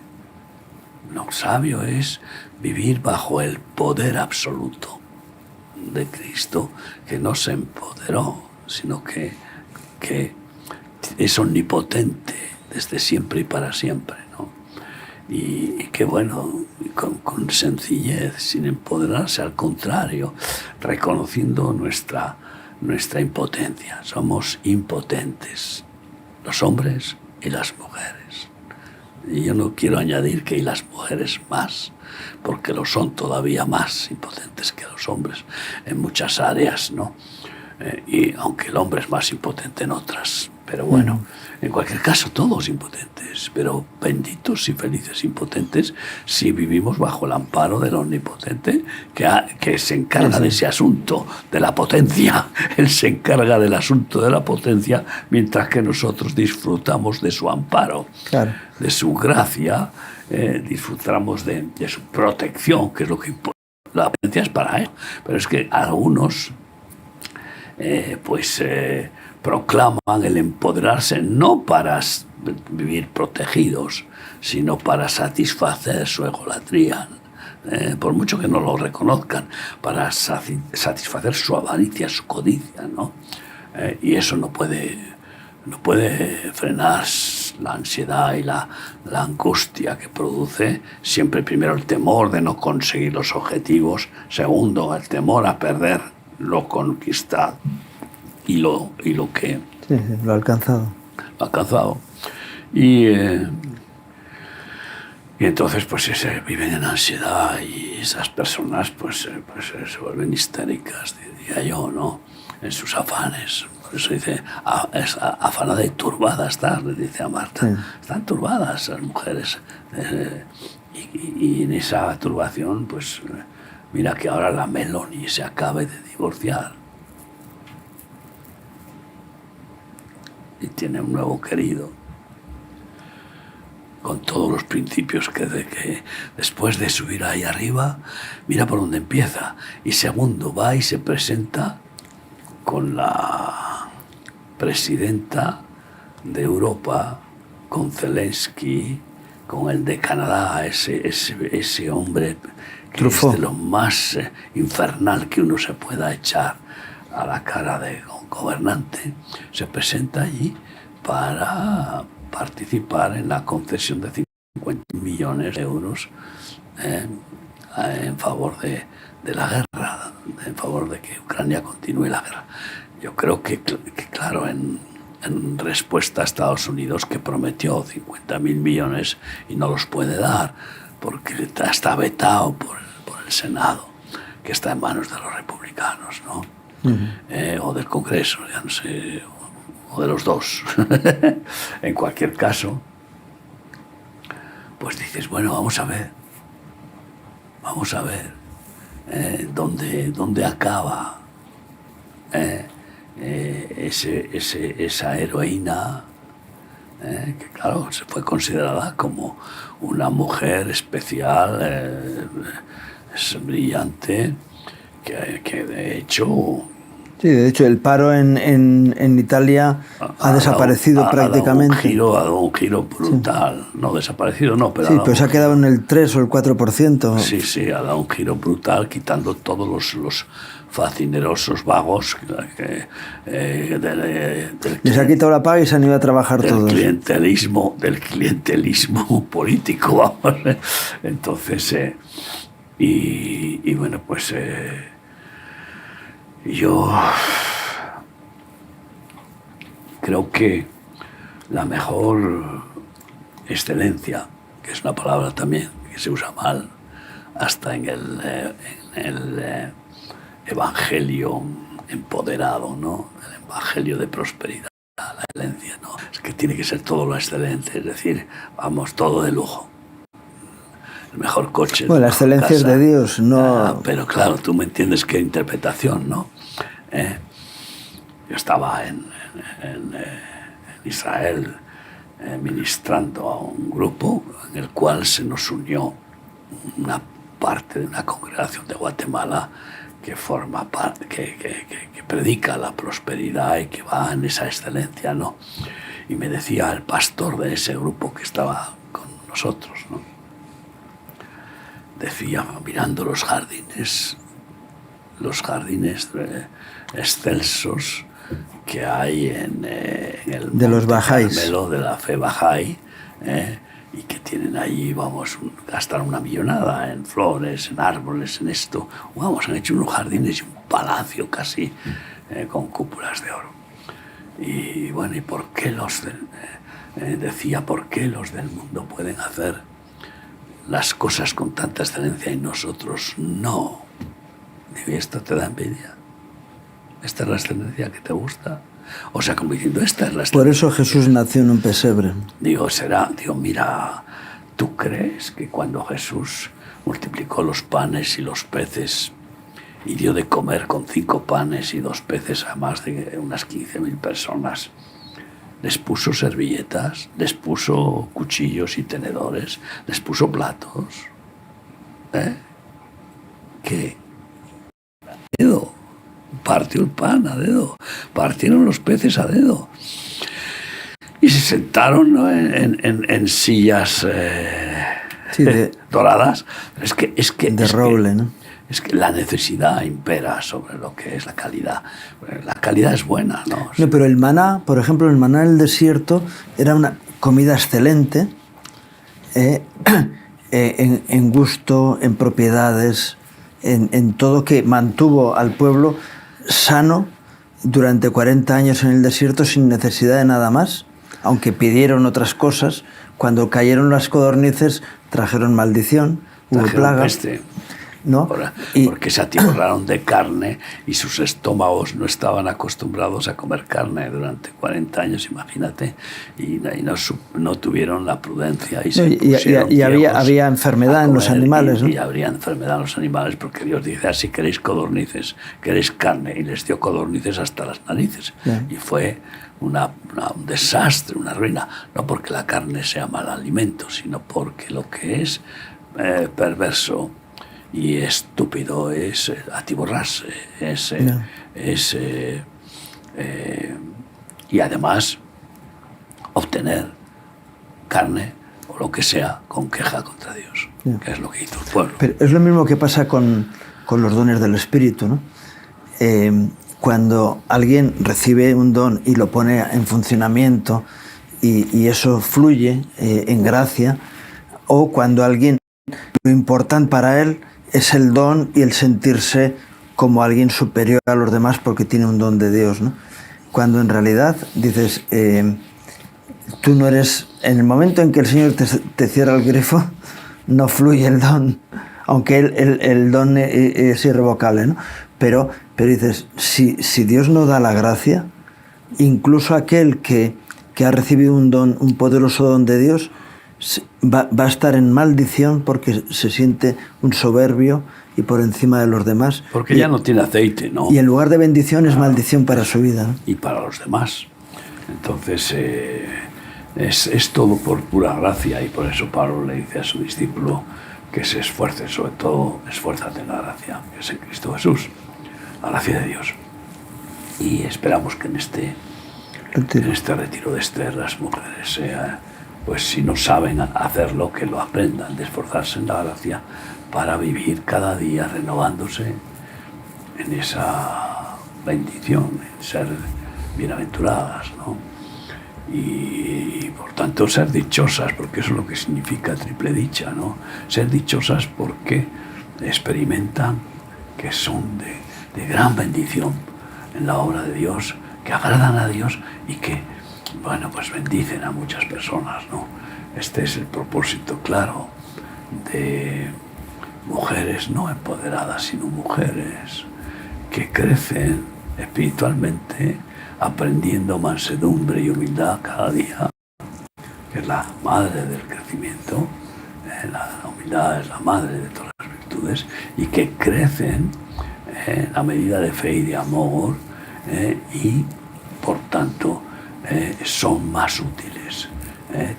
Lo sabio es vivir bajo el poder absoluto de Cristo, que no se empoderó, sino que es omnipotente desde siempre y para siempre, ¿no? Y que bueno, con sencillez, sin empoderarse, al contrario, reconociendo nuestra impotencia. Somos impotentes, los hombres y las mujeres. Y yo no quiero añadir que y las mujeres más, porque lo son todavía más impotentes que los hombres en muchas áreas, ¿no? Y aunque el hombre es más impotente en otras. Pero bueno, en cualquier caso, todos impotentes, pero benditos y felices impotentes si vivimos bajo el amparo del omnipotente que se encarga de ese asunto de la potencia. Él se encarga del asunto de la potencia, mientras que nosotros disfrutamos de su amparo, claro, de su gracia, disfrutamos de su protección, que es lo que importa. La potencia es para él, pero es que algunos proclaman el empoderarse no para vivir protegidos, sino para satisfacer su egolatría, por mucho que no lo reconozcan, para satisfacer su avaricia, su codicia, ¿no? Y eso no puede frenar la ansiedad y la angustia que produce siempre, primero, el temor de no conseguir los objetivos, segundo, el temor a perder lo conquistado y lo que... Sí, lo ha alcanzado. Lo ha alcanzado. Y entonces pues viven en ansiedad y esas personas pues se vuelven histéricas, diría yo, ¿no? En sus afanes. Por eso dice, es afanada y turbada está, le dice a Marta. Sí. Están turbadas las mujeres. Y en esa turbación, pues mira que ahora la Meloni se acabe de divorciar. Y tiene un nuevo querido, con todos los principios que después de subir ahí arriba, mira por dónde empieza. Y segundo, va y se presenta con la presidenta de Europa, con Zelensky, con el de Canadá, ese hombre que es de lo más infernal que uno se pueda echar a la cara de un gobernante, se presenta allí para participar en la concesión de 50 millones de euros en favor de la guerra, en favor de que Ucrania continúe la guerra. Yo creo que claro, en respuesta a Estados Unidos, que prometió 50.000 millones y no los puede dar porque está vetado por el Senado, que está en manos de los republicanos, ¿no? O del Congreso, ya no sé, o de los dos. En cualquier caso, pues dices, bueno, vamos a ver dónde acaba esa heroína, que claro, se fue considerada como una mujer especial, es brillante, que de hecho... Sí, de hecho el paro en Italia ha desaparecido prácticamente. Ha dado un giro brutal. Sí. No desaparecido, no, pero... Sí, pero se ha quedado en el 3 o el 4%. Sí, ha dado un giro brutal, quitando todos los facinerosos vagos les ha quitado la paga y se han ido a trabajar todos. Del clientelismo político, vamos. Entonces, y bueno, pues... yo creo que la mejor excelencia, que es una palabra también que se usa mal, hasta en el evangelio empoderado, ¿no? El evangelio de prosperidad, la excelencia, ¿no? Es que tiene que ser todo lo excelente, es decir, vamos, todo de lujo. El mejor coche. Bueno, la excelencia es de Dios, no... pero claro, tú me entiendes qué interpretación, ¿no? Yo estaba en Israel ministrando a un grupo en el cual se nos unió una parte de una congregación de Guatemala que forma parte, que predica la prosperidad y que va en esa excelencia, ¿no? Y me decía el pastor de ese grupo que estaba con nosotros, ¿no? Decía, mirando los jardines excelsos que hay en el de los bajáis, Carmelo, de la fe bajáis, y que tienen allí, vamos, gastar una millonada en flores, en árboles, en esto. Vamos, han hecho unos jardines y un palacio casi con cúpulas de oro. Y bueno, ¿y por qué decía, por qué los del mundo pueden hacer las cosas con tanta excelencia y nosotros no? Digo, ¿y esto te da envidia? ¿Esta es la excelencia que te gusta? O sea, como diciendo, esta es la excelencia. Por eso Jesús nació en un pesebre. Digo, mira, ¿tú crees que cuando Jesús multiplicó los panes y los peces y dio de comer con 5 panes y 2 peces a más de unas 15.000 personas, les puso servilletas, les puso cuchillos y tenedores, les puso platos? ¿Qué? A dedo. Partió el pan a dedo. Partieron los peces a dedo. Y se sentaron, ¿no?, en sillas doradas. Es que de roble, ¿no? Es que la necesidad impera sobre lo que es la calidad. La calidad es buena, ¿no? No, pero el maná, por ejemplo, el maná del desierto era una comida excelente, en gusto, en propiedades, en todo, que mantuvo al pueblo sano durante 40 años en el desierto sin necesidad de nada más, aunque pidieron otras cosas. Cuando cayeron las codornices trajeron maldición, hubo plaga. Peste. ¿No? Porque se atiborraron de carne y sus estómagos no estaban acostumbrados a comer carne durante 40 años, imagínate, y no tuvieron la prudencia y había enfermedad en los animales, ¿no? Y habría enfermedad en los animales, porque Dios dice, así queréis codornices, queréis carne, y les dio codornices hasta las narices. Yeah. Y fue un desastre, una ruina, no porque la carne sea mal alimento, sino porque lo que es perverso y estúpido es atiborrarse, y además obtener carne o lo que sea, con queja contra Dios, que es lo que hizo el pueblo. Pero es lo mismo que pasa con los dones del Espíritu, ¿no? Cuando alguien recibe un don y lo pone en funcionamiento y eso fluye en gracia, o cuando alguien, lo importante para él es el don y el sentirse como alguien superior a los demás porque tiene un don de Dios, ¿no? Cuando en realidad dices, tú no eres, en el momento en que el Señor te cierra el grifo, no fluye el don, aunque el don es irrevocable, ¿no? Pero dices, si Dios no da la gracia, incluso aquel que ha recibido un don, un poderoso don de Dios, va a estar en maldición porque se siente un soberbio y por encima de los demás. Porque ya no tiene aceite, ¿no? Y en lugar de bendición es maldición para su vida, ¿no? Y para los demás. Entonces, es todo por pura gracia, y por eso Pablo le dice a su discípulo que se esfuerce, sobre todo, esfuérzate en la gracia, que es en Cristo Jesús, la gracia de Dios. Y esperamos que en este retiro de Esther las mujeres, pues si no saben hacerlo, que lo aprendan, de esforzarse en la gracia para vivir cada día renovándose en esa bendición, en ser bienaventuradas, ¿no? Y por tanto ser dichosas, porque eso es lo que significa triple dicha, ¿no? Ser dichosas porque experimentan que son de gran bendición en la obra de Dios, que agradan a Dios y que, bueno, pues bendicen a muchas personas, ¿no? Este es el propósito claro de mujeres no empoderadas, sino mujeres que crecen espiritualmente, aprendiendo mansedumbre y humildad cada día, que es la madre del crecimiento. La humildad es la madre de todas las virtudes, y que crecen en la medida de fe y de amor, y por tanto son más útiles.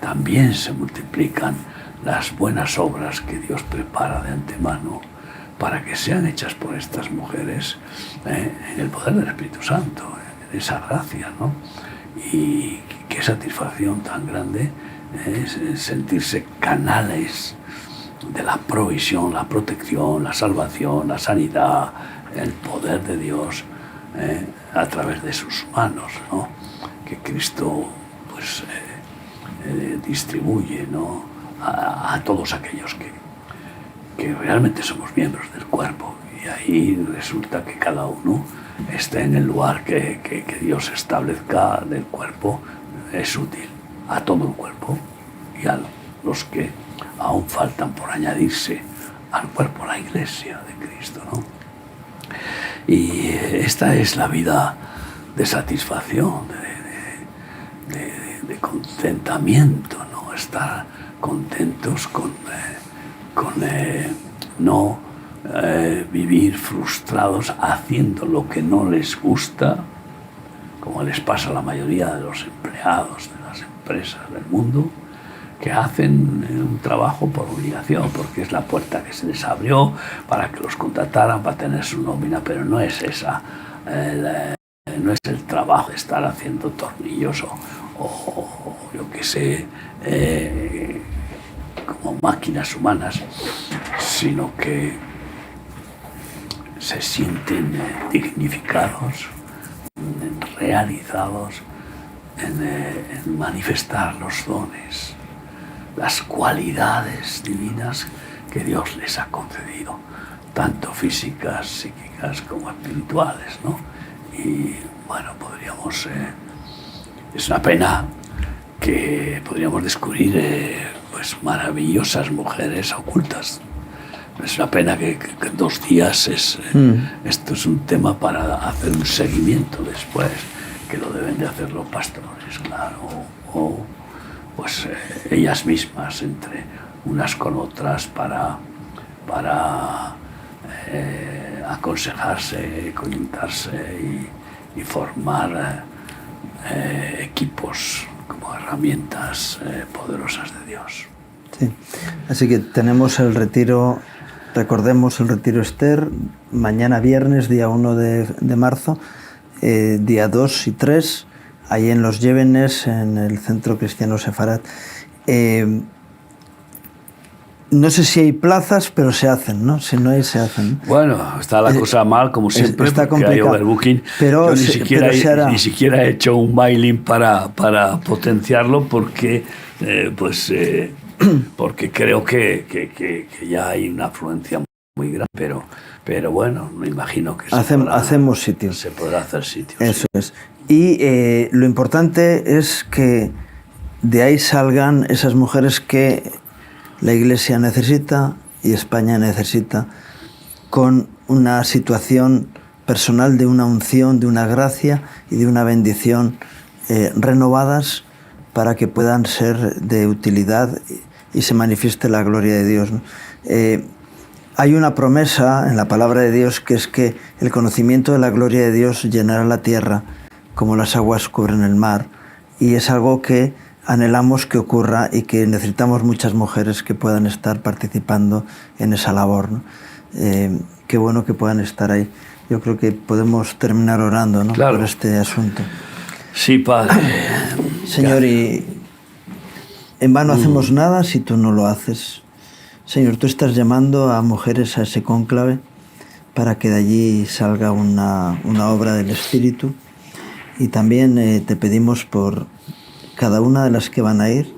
También se multiplican las buenas obras que Dios prepara de antemano para que sean hechas por estas mujeres en el poder del Espíritu Santo, en esa gracia, ¿no? Y qué satisfacción tan grande es sentirse canales de la provisión, la protección, la salvación, la sanidad, el poder de Dios a través de sus manos, ¿no? Que Cristo pues distribuye, ¿no? a todos aquellos que realmente somos miembros del cuerpo, y ahí resulta que cada uno esté en el lugar que Dios establezca del cuerpo. Es útil a todo el cuerpo y a los que aún faltan por añadirse al cuerpo, la Iglesia de Cristo, ¿no? Y esta es la vida de satisfacción, de contentamiento, ¿no? Estar contentos con no vivir frustrados haciendo lo que no les gusta, como les pasa a la mayoría de los empleados de las empresas del mundo, que hacen un trabajo por obligación, porque es la puerta que se les abrió para que los contrataran, para tener su nómina, pero no es esa, no es el trabajo de estar haciendo tornillos o yo qué sé, como máquinas humanas, sino que se sienten dignificados, realizados en manifestar los dones, las cualidades divinas que Dios les ha concedido, tanto físicas, psíquicas como espirituales, ¿no? Y bueno, podríamos, es una pena que podríamos descubrir pues maravillosas mujeres ocultas. Es una pena que en 2 días esto es un tema para hacer un seguimiento después, que lo deben de hacer los pastores, claro, o pues ellas mismas, entre unas con otras, para aconsejarse, conectarse y formar equipos como herramientas poderosas de Dios. Sí, así que tenemos el retiro, recordemos el retiro Esther, mañana viernes, día 1 de marzo, día 2 y 3, ahí en Los Llévenes, en el Centro Cristiano Sefarat. No sé si hay plazas, pero se hacen, ¿no? Si no hay, se hacen. Bueno, está la cosa mal, como siempre, está porque hay overbooking. Pero yo ni siquiera he hecho un mailing para potenciarlo porque, porque creo que ya hay una afluencia muy grande. Pero bueno, me imagino que hacemos sitios. Se podrá hacer sitios. Eso es. Y lo importante es que de ahí salgan esas mujeres que la Iglesia necesita y España necesita, con una situación personal de una unción, de una gracia y de una bendición renovadas para que puedan ser de utilidad y se manifieste la gloria de Dios, ¿no? Hay una promesa en la palabra de Dios que es que el conocimiento de la gloria de Dios llenará la tierra como las aguas cubren el mar, y es algo que anhelamos que ocurra y que necesitamos muchas mujeres que puedan estar participando en esa labor, ¿no? Qué bueno que puedan estar ahí. Yo creo que podemos terminar orando, ¿no? Claro. Por este asunto. Sí, Padre. Señor, y en vano hacemos nada si tú no lo haces. Señor, tú estás llamando a mujeres a ese cónclave para que de allí salga una obra del Espíritu, y también te pedimos por cada una de las que van a ir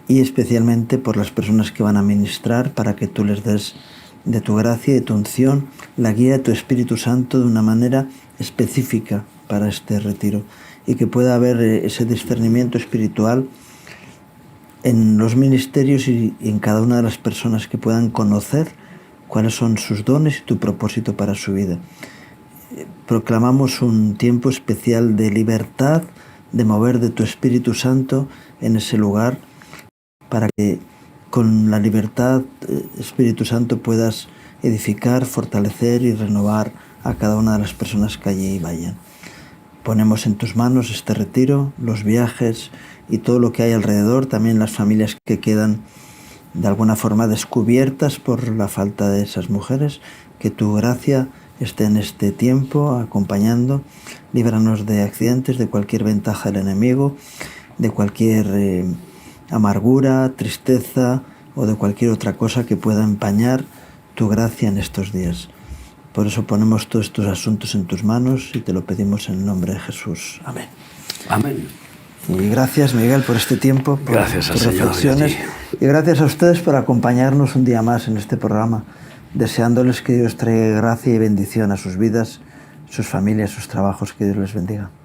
y especialmente por las personas que van a ministrar, para que tú les des de tu gracia y de tu unción, la guía de tu Espíritu Santo de una manera específica para este retiro, y que pueda haber ese discernimiento espiritual en los ministerios y en cada una de las personas, que puedan conocer cuáles son sus dones y tu propósito para su vida. Proclamamos un tiempo especial de libertad, de mover de tu Espíritu Santo en ese lugar, para que con la libertad, Espíritu Santo, puedas edificar, fortalecer y renovar a cada una de las personas que allí vayan. Ponemos en tus manos este retiro, los viajes y todo lo que hay alrededor, también las familias que quedan de alguna forma descubiertas por la falta de esas mujeres. Que tu gracia esté en este tiempo acompañando. Líbranos de accidentes, de cualquier ventaja del enemigo, de cualquier amargura, tristeza o de cualquier otra cosa que pueda empañar tu gracia en estos días. Por eso ponemos todos estos asuntos en tus manos y te lo pedimos en el nombre de Jesús. Amén. Amén. Y gracias, Miguel, por este tiempo, por gracias tus Señor, reflexiones. Y gracias a ustedes por acompañarnos un día más en este programa, deseándoles que Dios traiga gracia y bendición a sus vidas, sus familias, sus trabajos. Que Dios les bendiga.